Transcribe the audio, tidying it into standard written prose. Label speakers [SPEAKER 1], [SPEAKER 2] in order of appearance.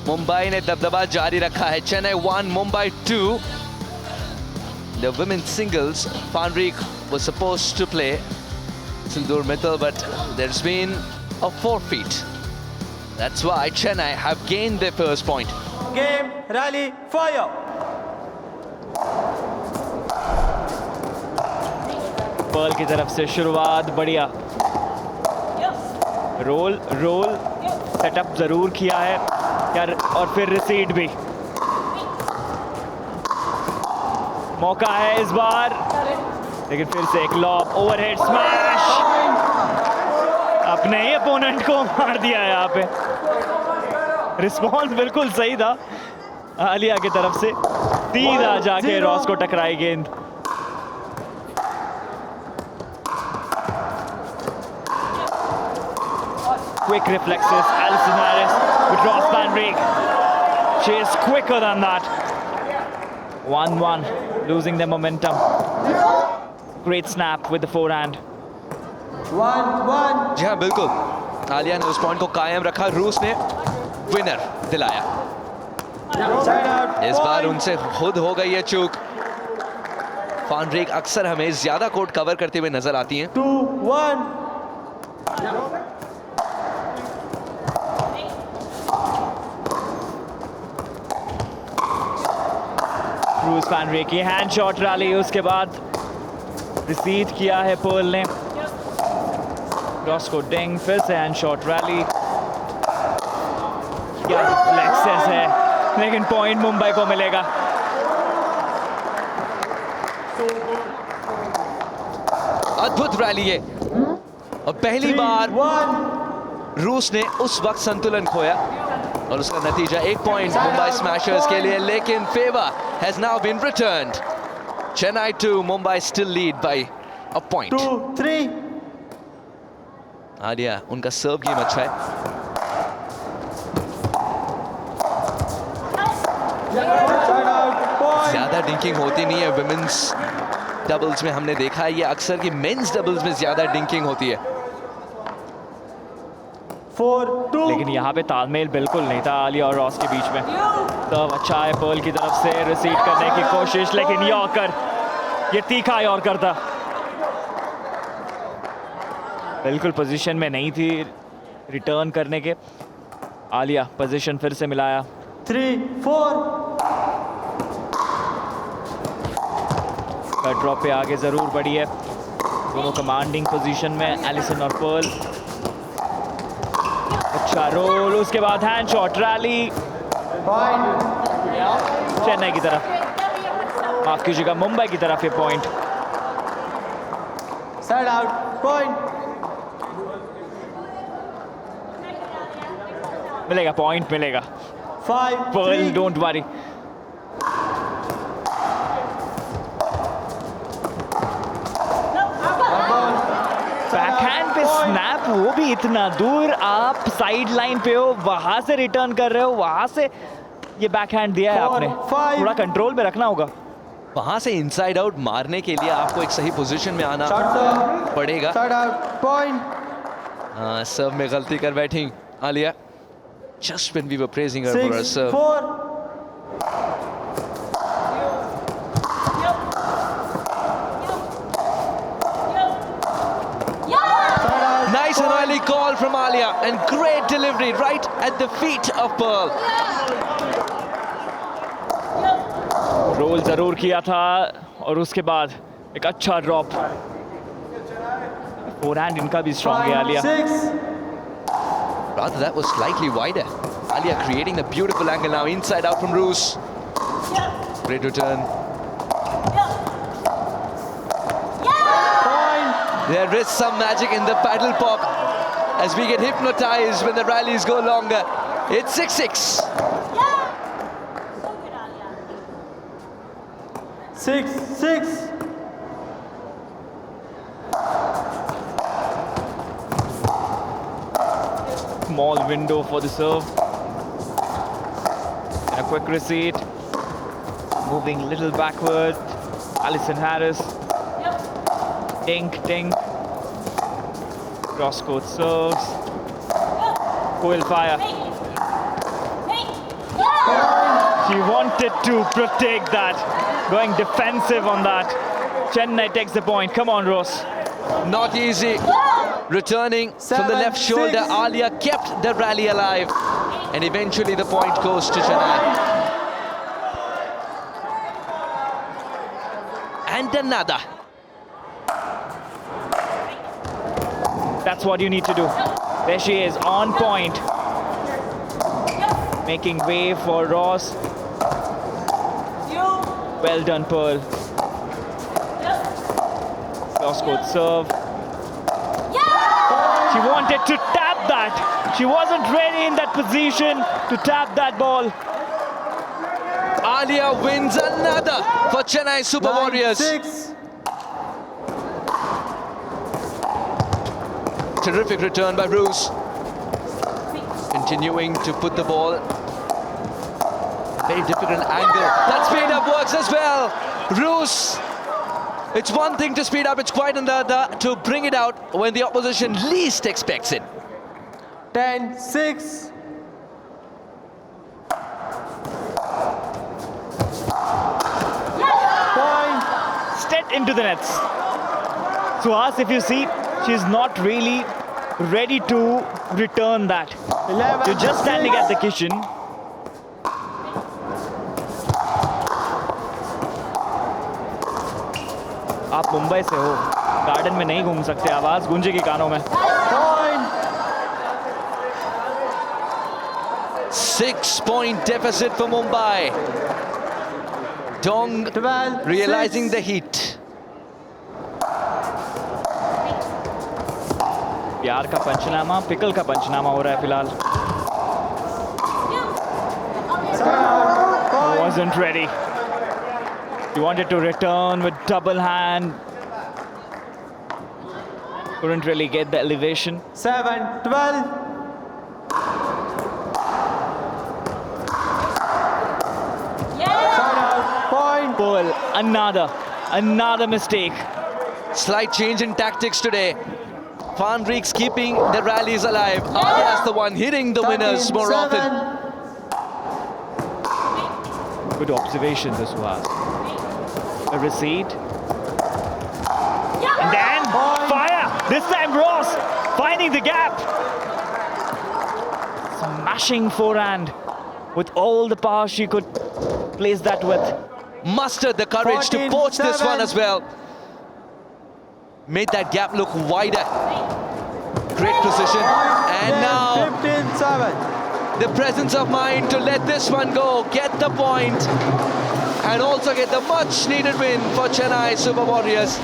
[SPEAKER 1] मुंबई ने दबदबा जारी रखा है. Chennai 1, Mumbai 2. The women's singles, Fanrik was supposed to play Sindur Mittal, but there's been a forfeit. That's why Chennai have gained their first point.
[SPEAKER 2] Game, rally, fire!
[SPEAKER 3] Pearl की तरफ से शुरुआत बढ़िया. रोल सेटअप जरूर किया है यार, और फिर रिसीड भी. मौका है इस बार, लेकिन फिर से एक लॉब, ओवरहेड स्मैश. अपने ही अपोनेंट को मार दिया है यहाँ पे. रिस्पॉन्स बिल्कुल सही था आलिया की तरफ से. सीधा जाके रॉस को टकराई गेंद. Quick reflexes, Alison Harris with Ross Fanrik. She is quicker than that. 1-1, losing their momentum. Great snap with the forehand.
[SPEAKER 2] 1-1.
[SPEAKER 1] जी हाँ बिल्कुल, आलिया ने उस पॉइंट को कायम रखा. रूस ने विनर दिलाया. इस बार उनसे खुद हो गई है चूक. फानरिक अक्सर हमें ज्यादा कोर्ट कवर करते हुए नजर आती हैं.
[SPEAKER 2] 2-1.
[SPEAKER 3] रूस फैनरिक की हैंड शॉट रैली, उसके बाद रिसीव किया है पर्ल ने. क्रॉस को डिंग, फिर से हैंड शॉट रैली. क्या रिफ्लेक्सेस है, लेकिन पॉइंट मुंबई को मिलेगा.
[SPEAKER 1] अद्भुत रैली है, और पहली बार रूस ने उस वक्त संतुलन खोया, और उसका नतीजा 1 पॉइंट मुंबई स्मैशर्स के लिए. लेकिन favour has now been returned. Chennai 2, Mumbai still lead by a point.
[SPEAKER 2] 2-3.
[SPEAKER 1] Alia, उनका सर्व गेम अच्छा है. ज्यादा डिंकिंग होती नहीं है विमेंस डबल्स में. हमने देखा है ये अक्सर कि मेंस डबल्स में ज्यादा डिंकिंग होती है.
[SPEAKER 2] 4-2.
[SPEAKER 3] लेकिन यहाँ पे तालमेल बिल्कुल नहीं था आलिया और रॉस के बीच में. तब अच्छा है पर्ल की तरफ से रिसीव करने की कोशिश, लेकिन यॉर्कर, ये तीखा यॉर्कर था. बिल्कुल पोजीशन में नहीं थी रिटर्न करने के. आलिया पोजीशन फिर से मिलाया.
[SPEAKER 2] 3-4.
[SPEAKER 3] ड्रॉप पे आगे जरूर बढ़ी है. दोनों कमांडिंग पोजीशन में एलिसन और पर्ल. अच्छा रोल, उसके बाद हैंड शॉट रैली चेन्नई की तरफ, माफ कीजिएगा मुंबई की तरफ. ये पॉइंट
[SPEAKER 2] साइड आउट, पॉइंट
[SPEAKER 3] मिलेगा, पॉइंट मिलेगा.
[SPEAKER 2] 5-3.
[SPEAKER 3] Pearl don't worry. बैकहैंड पे स्नैप, वो भी इतना दूर. आप साइड लाइन पे हो, वहां से रिटर्न कर रहे हो, वहां से ये बैकहैंड दिया है आपने. थोड़ा कंट्रोल में रखना होगा.
[SPEAKER 1] वहां से इनसाइड आउट मारने के लिए आपको एक सही पोजीशन में आना पड़ेगा.
[SPEAKER 2] Side out, point.
[SPEAKER 1] सर्व में गलती कर बैठी Alia. Just when we were praising her for her serve.
[SPEAKER 2] 6-4.
[SPEAKER 1] Nice and early call from Alia, and great delivery right at the feet of Pearl.
[SPEAKER 3] Roll जरूर किया था, और उसके बाद एक अच्छा ड्रॉप. फोरहैंड इनका भी स्ट्रॉन्ग है Alia.
[SPEAKER 2] 6.
[SPEAKER 1] Rather, that was slightly wider. Alia creating the beautiful angle now, inside out from Roos. Great return. There is some magic in the paddle pop as we get hypnotized when the rallies go longer. It's 6-6.
[SPEAKER 2] 6-6.
[SPEAKER 3] Small window for the serve. And a quick receipt. Moving a little backward. Alison Harris. Dink, dink. Cross court serves. Coil fire. wanted to protect that, going defensive on that. Chennai takes the point. Come on, Rose.
[SPEAKER 1] Not easy. Returning from the left shoulder, Alia kept the rally alive. And eventually the point goes to Chennai. And another.
[SPEAKER 3] That's what you need to do. There she is, on point. Making way for Ross. Well done, Pearl. Cross court serve. She wanted to tap that. She wasn't ready in that position to tap that ball.
[SPEAKER 1] Alia wins another for Chennai Super Warriors.
[SPEAKER 2] 6.
[SPEAKER 1] Terrific return by Bruce. Continuing to put the ball. Very difficult angle. That speed up works as well. Bruce. It's one thing to speed up, it's quite another to bring it out when the opposition least expects it.
[SPEAKER 2] 10-6. Point.
[SPEAKER 3] Straight into the nets. Suhas, if you see, she's not really ready to return that.
[SPEAKER 2] 11.
[SPEAKER 3] You're just standing at the kitchen. आप मुंबई से हो, garden में नहीं घूम सकते, आवाज गूंजेगी कानों में.
[SPEAKER 2] Point.
[SPEAKER 1] 6-point deficit for Mumbai. Dong
[SPEAKER 2] 12.
[SPEAKER 1] realizing the heat.
[SPEAKER 3] प्यार का पंचनामा, पिकल का पंचनामा हो रहा है फिलहाल.
[SPEAKER 2] Point.
[SPEAKER 3] Wasn't ready. He wanted to return with double hand. Couldn't really get the elevation.
[SPEAKER 2] 7-12. Side out. Point.
[SPEAKER 3] Pearl, another mistake.
[SPEAKER 1] Slight change in tactics today. Van Reeks keeping the rallies alive. Alia's the one hitting the winners more
[SPEAKER 2] 13-7.
[SPEAKER 1] often.
[SPEAKER 3] Good observation, this was. A receipt. And then fire! This time Ross finding the gap. Smashing forehand with all the power she could place that with.
[SPEAKER 1] Mustered the courage to poach this one as well. Made that gap look wider. Great precision. And now
[SPEAKER 2] 15-7.
[SPEAKER 1] the presence of mind to let this one go, get the point, and also get the much needed win for Chennai Super Warriors.